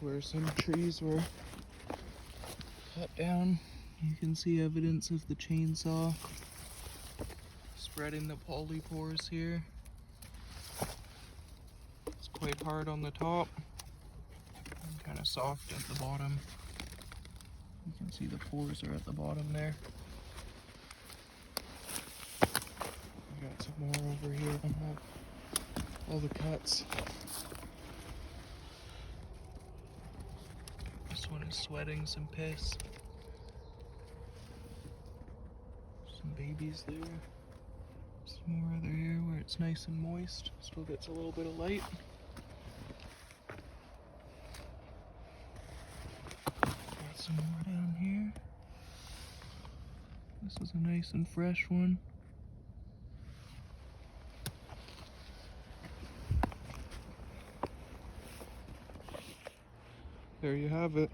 where some trees were cut down. You can see evidence of the chainsaw spreading the polypores here. It's quite hard on the top and kind of soft at the bottom. You can see the pores are at the bottom there. We got some more over here on all the cuts. This one is sweating some piss. Some babies there. Some more other here where it's nice and moist. Still gets a little bit of light. Got some more down here. This is a nice and fresh one. There you have it.